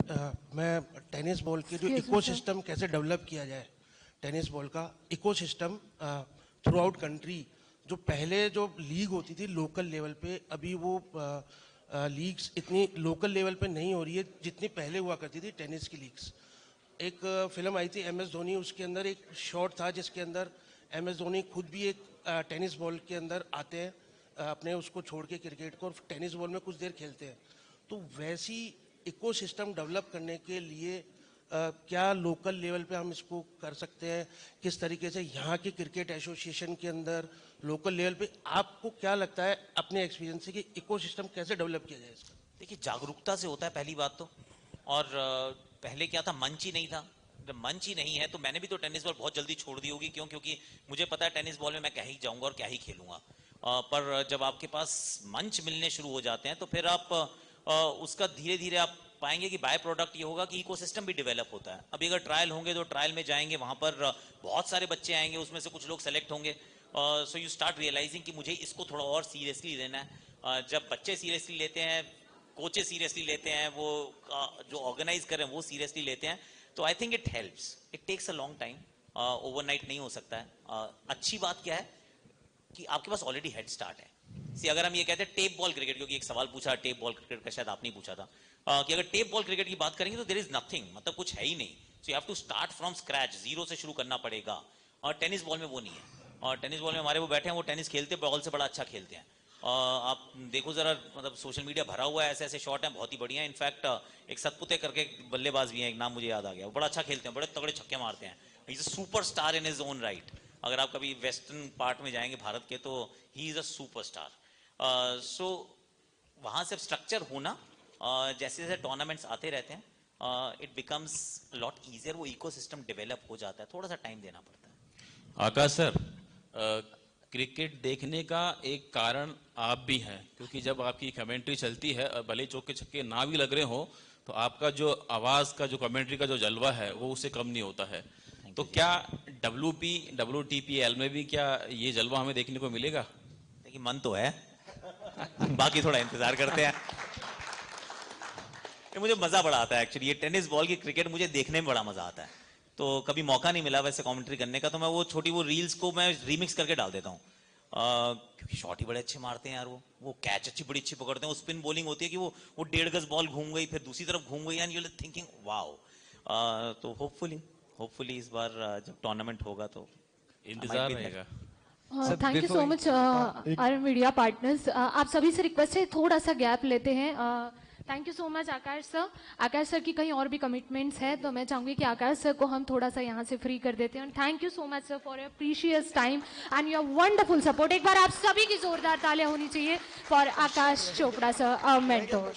मैं tennis ball के जो इकोसिस्टम कैसे डेवलप किया जाए, टेनिस बॉल का इकोसिस्टम थ्रू आउट कंट्री। जो पहले जो लीग होती थी लोकल लेवल पे, अभी वो लीग्स इतनी लोकल लेवल पे नहीं हो रही है जितनी पहले हुआ करती थी टेनिस की लीग्स। एक फिल्म आई थी MS धोनी, उसके अंदर एक शॉट था जिसके अंदर MS धोनी खुद भी एक टेनिस बॉल के अंदर आते हैं, अपने उसको छोड़ के क्रिकेट को, और टेनिस बॉल में कुछ देर खेलते हैं। तो वैसी इकोसिस्टम डेवलप करने के लिए क्या लोकल लेवल पे हम इसको कर सकते हैं? किस तरीके से यहाँ के क्रिकेट एसोसिएशन के अंदर लोकल लेवल पे आपको क्या लगता है अपने एक्सपीरियंस से कि इकोसिस्टम कैसे डेवलप किया जाए इसका? देखिए, जागरूकता से होता है पहली बात तो। और पहले क्या था, मंच ही नहीं था। जब मंच ही नहीं है तो मैंने भी तो टेनिस बॉल बहुत जल्दी छोड़ दी होगी। क्यों? क्योंकि मुझे पता है टेनिस बॉल में मैं क्या ही जाऊंगा और क्या ही खेलूंगा। पर जब आपके पास मंच मिलने शुरू हो जाते हैं तो फिर आप उसका धीरे धीरे आप पाएंगे कि बाय प्रोडक्ट ये होगा कि इकोसिस्टम भी डेवलप होता है। अभी अगर ट्रायल होंगे तो ट्रायल में जाएंगे, वहां पर बहुत सारे बच्चे आएंगे, उसमें से कुछ लोग सेलेक्ट होंगे। सो यू स्टार्ट रियलाइजिंग कि मुझे इसको थोड़ा और सीरियसली लेना है। जब बच्चे सीरियसली लेते हैं, कोचेस सीरियसली लेते हैं, वो जो ऑर्गेनाइज कर रहे हैं वो सीरियसली लेते हैं, तो I think it helps. It takes a long time, overnight नहीं हो सकता है। अच्छी बात क्या है कि आपके पास ऑलरेडी हेड स्टार्ट है। सी अगर हम ये कहते हैं टेप बॉल क्रिकेट, क्योंकि एक सवाल पूछा टेप बॉल क्रिकेट का, शायद आपने पूछा था, कि अगर टेप बॉल क्रिकेट की बात करेंगे तो देयर इज नथिंग, मतलब कुछ है ही नहीं। So you have to start from scratch, zero से शुरू करना पड़ेगा। और टेनिस बॉल में वो नहीं है। और टेनिस बॉल में हमारे वो बैठे हैं, वो टेनिस खेलते बॉल से बड़ा अच्छा खेलते हैं। आप देखो जरा, मतलब सोशल मीडिया भरा हुआ है, ऐसे ऐसे शॉट हैं बहुत ही बढ़िया। इनफैक्ट एक सतपुते करके बल्लेबाज भी हैं, एक नाम मुझे याद आ गया, वो बड़ा अच्छा खेलते हैं, बड़े तगड़े छक्के मारते हैं। Is a super star in his own right. अगर आप कभी वेस्टर्न पार्ट में जाएंगे भारत के तो ही इज अ सुपरस्टार। सो वहां से स्ट्रक्चर होना, जैसे जैसे टूर्नामेंट्स आते रहते हैं, इट बिकम्स लॉट इजियर। वो इकोसिस्टम डेवलप हो जाता है, थोड़ा सा टाइम देना पड़ता है। आकाश सर, क्रिकेट देखने का एक कारण आप भी हैं, क्योंकि जब आपकी कमेंट्री चलती है और भले चौके छक्के ना भी लग रहे हो तो आपका जो आवाज का, जो कमेंट्री का जो जलवा है वो उससे कम नहीं होता है। तो क्या WTPL में भी क्या ये जलवा हमें देखने को मिलेगा? देखिए, मन तो है बाकी थोड़ा इंतजार करते हैं। ये मुझे मजा बड़ा आता है एक्चुअली, ये टेनिस बॉल की क्रिकेट मुझे देखने में बड़ा मजा आता है। तो कभी मौका नहीं मिला वैसे कमेंट्री करने का, तो मैं वो छोटी वो रील्स को मैं रीमिक्स करके डाल देता हूँ। क्योंकि शॉट ही बड़े अच्छे मारते हैं यार, वो कैच बड़ी अच्छी पकड़ते हैं। वो स्पिन बॉलिंग होती है कि वो 1.5 गज बॉल घूम गई, फिर दूसरी तरफ घूम गई, and you are thinking wow. तो होपफुली इस बार जब टूर्नामेंट होगा तो इंतजार रहेगा। Thank you so much our media partners. आप सभी से रिक्वेस्ट है थोड़ा सा गैप लेते हैं। Thank you so much Akash sir. Akash sir की कहीं और भी कमिटमेंट्स है तो मैं चाहूंगी कि आकाश सर को हम थोड़ा सा यहाँ से फ्री कर देते हैं। Thank you so much sir for your precious time and your wonderful support. एक बार आप सभी की जोरदार तालियां होनी चाहिए for Akash Chopra sir, our mentor.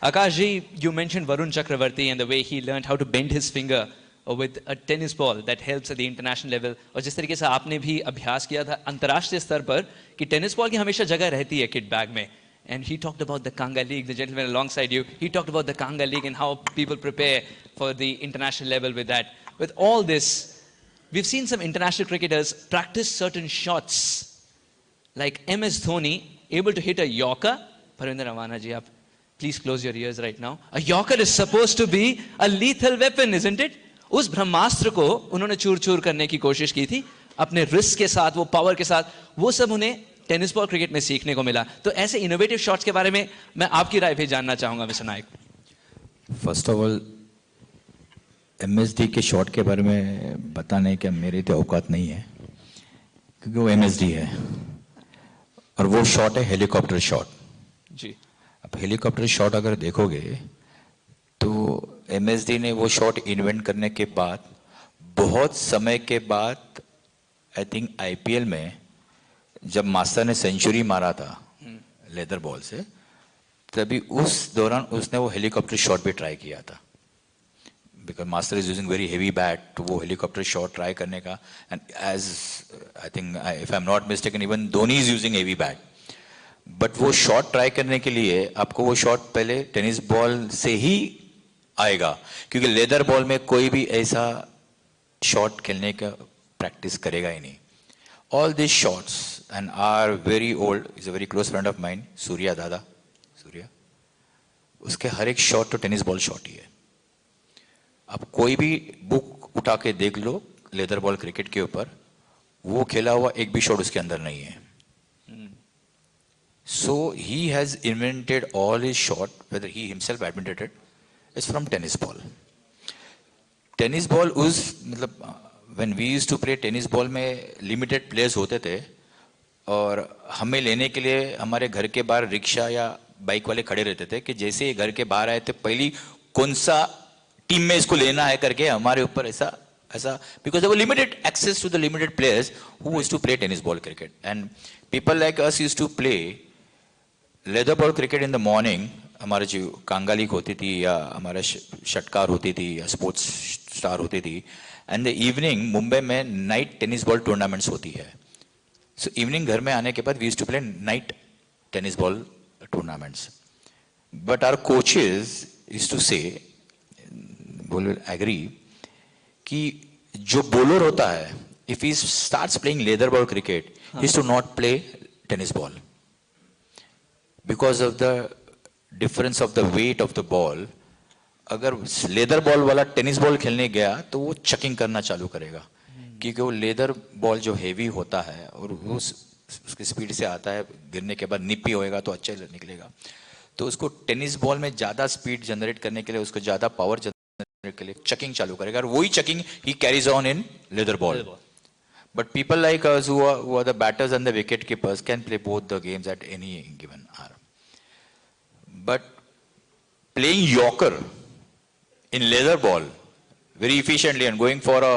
Akashji, you mentioned Varun Chakravarti and the way he learned how to bend his finger with a tennis ball that helps at the international level. और जिस तरीके से आपने भी अभ्यास किया था अंतर्राष्ट्रीय स्तर पर कि टेनिस बॉल की हमेशा जगह रहती है किट बैग में. And he talked about the Kanga League, the gentleman alongside you. He talked about the Kanga League and how people prepare for the international level with that. With all this, we've seen some international cricketers practice certain shots, like MS Dhoni, able to hit a Yorker. Parvinder Ravana ji, aap please close your ears right now. A Yorker is supposed to be a lethal weapon, isn't it? उस ब्रह्मास्त्र को उन्होंने चूर चूर करने की कोशिश की थी अपने रिस्क के साथ, वो पावर के साथ, वो सब उन्हें टेनिस बॉल क्रिकेट में सीखने को मिला. तो ऐसे इनोवेटिव शॉट्स के बारे में मैं आपकी राय भी जानना चाहूंगा mister Nayak. First of all MSD के शॉट के बारे में बताने का मेरे तो औकात नहीं है, क्योंकि वो MSD है और वो शॉट है हेलीकॉप्टर शॉट जी. अब हेलीकॉप्टर शॉट अगर देखोगे तो MSD ने वो शॉट इन्वेंट करने के बाद बहुत समय के बाद, आई थिंक IPL में जब मास्टर ने सेंचुरी मारा था लेदर बॉल से, तभी उस दौरान उसने वो हेलीकॉप्टर शॉट भी ट्राई किया था. because master is using very heavy bat to वो helicopter shot try करने का, and as I think if I'm not mistaken even Dhoni is using heavy bat, but वो shot try करने के लिए आपको वो shot पहले टेनिस बॉल से ही आएगा, क्योंकि लेदर बॉल में कोई भी ऐसा शॉट खेलने का प्रैक्टिस करेगा ही नहीं. All these shots and are very old. Is a very close friend of mine, Surya दादा, सूर्या. उसके हर एक शॉट तो टेनिस बॉल शॉट ही है. आप कोई भी बुक उठा के देख लो लेदर बॉल क्रिकेट के ऊपर, वो खेला हुआ एक भी शॉट उसके अंदर नहीं है. So he has invented all his shot, whether he himself admitted it, is from tennis ball. Tennis ball उस मतलब when we used to play tennis ball में limited players होते थे, और हमें लेने के लिए हमारे घर के बाहर रिक्शा या बाइक वाले खड़े रहते थे कि जैसे ही घर के बाहर आए थे पहली कौन सा टीम में इसको लेना है करके हमारे ऊपर ऐसा because there were limited access to the limited players who used to play tennis ball cricket, and people like us used to play leather ball cricket in the morning. हमारे जो कांगालीक होती थी या हमारा षटकार होती थी या स्पोर्ट्स स्टार होती थी, एंड द इवनिंग मुंबई में नाइट टेनिस बॉल टूर्नामेंट्स होती है. सो इवनिंग घर में आने के बाद we used to play night tennis ball tournaments. But our coaches used to say, will agree, कि जो बॉलर होता है if he starts playing leather ball cricket he is to not play tennis ball because of the difference of the weight of the ball. अगर leather ball वाला tennis ball खेलने गया तो वो चकिंग करना चालू करेगा, क्योंकि वो लेदर बॉल जो हेवी होता है और वो उसकी स्पीड से आता है, गिरने के बाद निपी होएगा तो अच्छा निकलेगा. तो उसको टेनिस बॉल में ज़्यादा स्पीड जनरेट करने के लिए, उसको ज़्यादा पावर जनरेट के लिए चकिंग चालू करेगा, और वही चकिंग he carries on in leather ball. But people like us who are the batters and the wicket keepers can play both the games at any given hour. But playing Yorker in leather ball very efficiently and going for a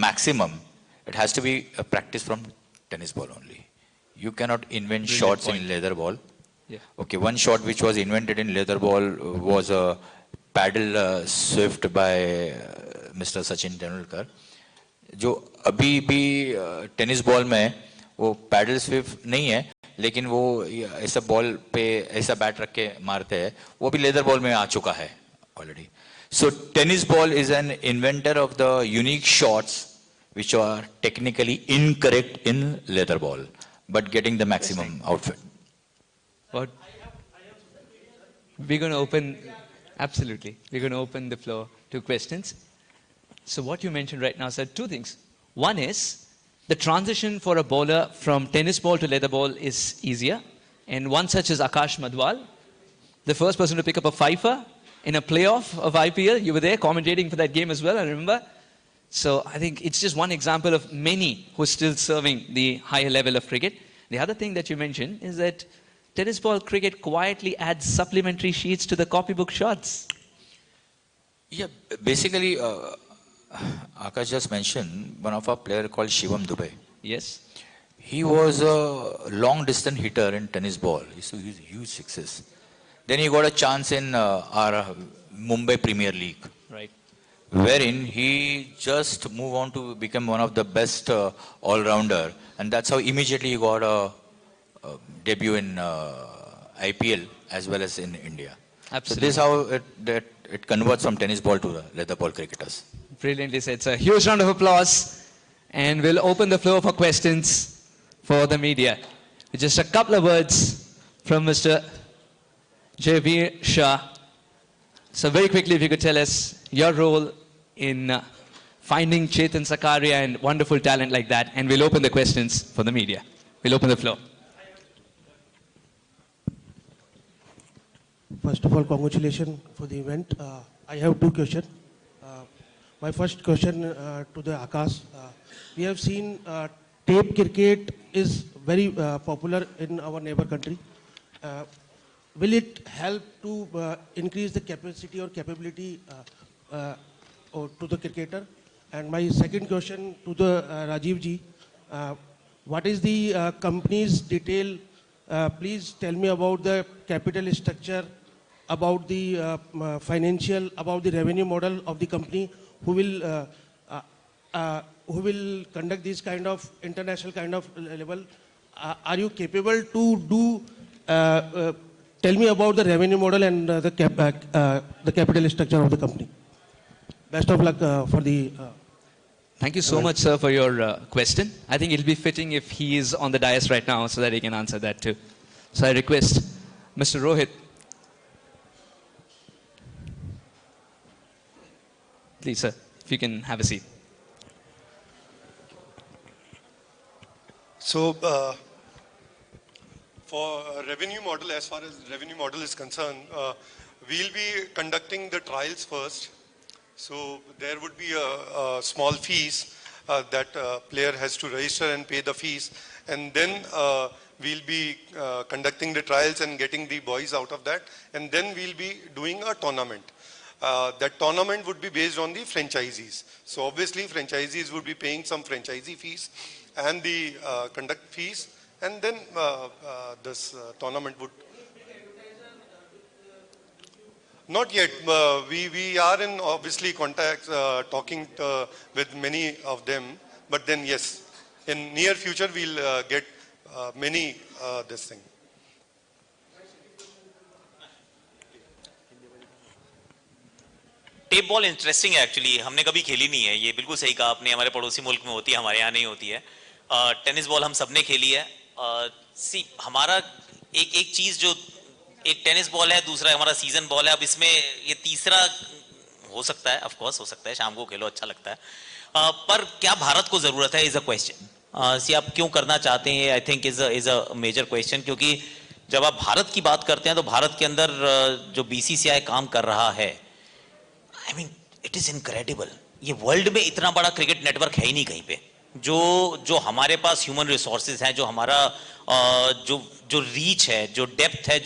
maximum, it has to be a practice from tennis ball only. You cannot invent Brilliant shots point. in leather ball. Yeah. Okay, one shot which was invented in leather ball was a paddle swift by Mr. Sachin Tendulkar. जो अभी भी tennis ball में वो pedal Swift नहीं है, लेकिन वो ऐसा बॉल पे ऐसा बैट रख के मारते हैं, वो भी लेदर बॉल में आ चुका है already. So tennis ball is an inventor of the unique shots which are technically incorrect in leather ball, but getting the maximum outfit. What? We're going to open, absolutely, we're going to open the floor to questions. So what you mentioned right now, sir, two things. One is the transition for a bowler from tennis ball to leather ball is easier. And one such is Akash Madhwal, the first person to pick up a fifer in a playoff of IPL. You were there commentating for that game as well, I remember. So I think it's just one example of many who are still serving the higher level of cricket. The other thing that you mentioned is that tennis ball cricket quietly adds supplementary sheets to the copybook shots. Yeah, basically, Akash just mentioned one of our player called Shivam Dubey. Yes. He was a long distance hitter in tennis ball. He used to use huge sixes. Then he got a chance in our Mumbai Premier League, Right. wherein he just moved on to become one of the best all-rounder, and that's how immediately he got a debut in IPL as well as in India. Absolutely. So this is how it converts from tennis ball to the leather ball cricketers. Brilliantly said, sir. Huge round of applause. And we'll open the floor for questions for the media. Just a couple of words from Mr. Javeer Shah. So very quickly, if you could tell us your role in finding Chetan Sakaria and wonderful talent like that. And we'll open the questions for the media. We'll open the floor. First of all, congratulations for the event. I have two questions. My first question to the Akash. We have seen tape cricket is very popular in our neighbor country. Will it help to increase the capacity or capability to the cricketer? And my second question to the Rajiv ji. What is the company's detail? Please tell me about the capital structure about the financial, about the revenue model of the company who will conduct this kind of international kind of level? Are you capable to do? Tell me about the revenue model and the capital structure of the company. Best of luck for the. Thank you so much, sir, for your question. I think it'll be fitting if he is on the dais right now so that he can answer that too. So I request Mr. Rohit. Please, sir, if you can have a seat. So, for revenue model, as far as revenue model is concerned, we'll be conducting the trials first. So there would be a small fees that player has to register and pay the fees, and then we'll be conducting the trials and getting the boys out of that, and then we'll be doing a tournament. That tournament would be based on the franchisees. So obviously franchisees would be paying some franchisee fees and the conduct fees, and then this tournament would. Not yet. We are in obviously contact, talking with many of them. But then yes, in near future we'll get many this thing. Tape ball interesting है actually, हमने कभी खेली नहीं है, ये बिल्कुल सही कहा आपने, हमारे पड़ोसी मुल्क में होती है, हमारे यहाँ नहीं होती है। टेनिस बॉल हम सबने खेली है। सी हमारा एक चीज जो एक टेनिस बॉल है, दूसरा हमारा सीजन बॉल है, अब इसमें ये तीसरा हो सकता है, ऑफ कोर्स हो सकता है, शाम को खेलो अच्छा लगता है, पर क्या भारत को जरूरत है इज अ क्वेश्चन। सी आप क्यों करना चाहते हैं, I think is a major question, क्योंकि जब आप भारत की बात करते हैं तो भारत के अंदर जो बीसीसीआई काम कर रहा है, I mean it is incredible. ये वर्ल्ड में इतना बड़ा क्रिकेट नेटवर्क है ही नहीं कहीं पे। जो हमारे पास ह्यूमन रिसोर्सेज हैं, जो हमारा जो रीच है, जो डेप्थ है,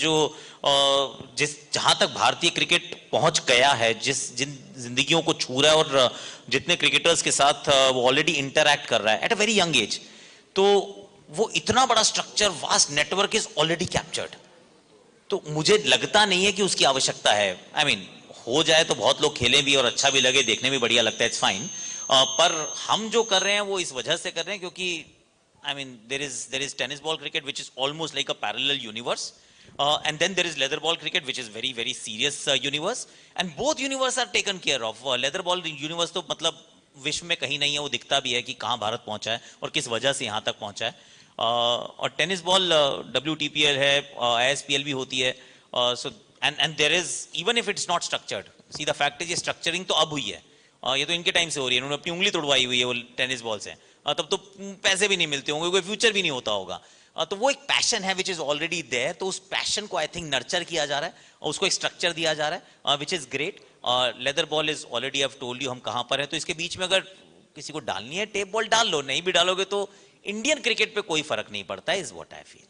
जहां तक भारतीय क्रिकेट पहुंच गया है, जिन जिंदगियों को छू रहा है और जितने क्रिकेटर्स के साथ वो ऑलरेडी इंटरैक्ट कर रहा है at a very young age, तो वो इतना बड़ा structure, vast network is already captured. तो मुझे लगता नहीं है कि उसकी आवश्यकता है। आई मीन हो जाए तो बहुत लोग खेलें भी और अच्छा भी लगे, देखने में बढ़िया लगता है, इट्स फाइन। पर हम जो कर रहे हैं वो इस वजह से कर रहे हैं क्योंकि I mean there is tennis ball cricket which is almost like a parallel universe, and then there is leather ball cricket which is very very serious universe, and both universe are taken care of. Leather ball universe तो मतलब विश्व में कहीं नहीं है, वो दिखता भी है कि कहाँ भारत पहुंचा है और किस वजह से यहाँ तक पहुंचा है। और टेनिस बॉल WTPL है, ISPL भी होती है, so and there is, even if it's not structured, see the fact is ये स्ट्रक्चरिंग तो अब हुई है, ये तो इनके टाइम से हो रही है, उन्होंने अपनी उंगली तोड़वाई हुई है वो टेनिस बॉल से, तब तो पैसे भी नहीं मिलते होंगे, कोई फ्यूचर भी नहीं होता होगा। तो वो एक पैशन है विच इज ऑलरेडी देयर, तो उस पैशन को आई थिंक नर्चर किया जा रहा है और उसको एक स्ट्रक्चर दिया जा रहा है which is great. Leather ball is already I have told you हम कहाँ पर है, तो इसके बीच में अगर किसी को डालनी है टेप बॉल डाल लो, नहीं भी डालोगे तो इंडियन क्रिकेट पे कोई फर्क नहीं पड़ता है, इज व्हाट आई फील।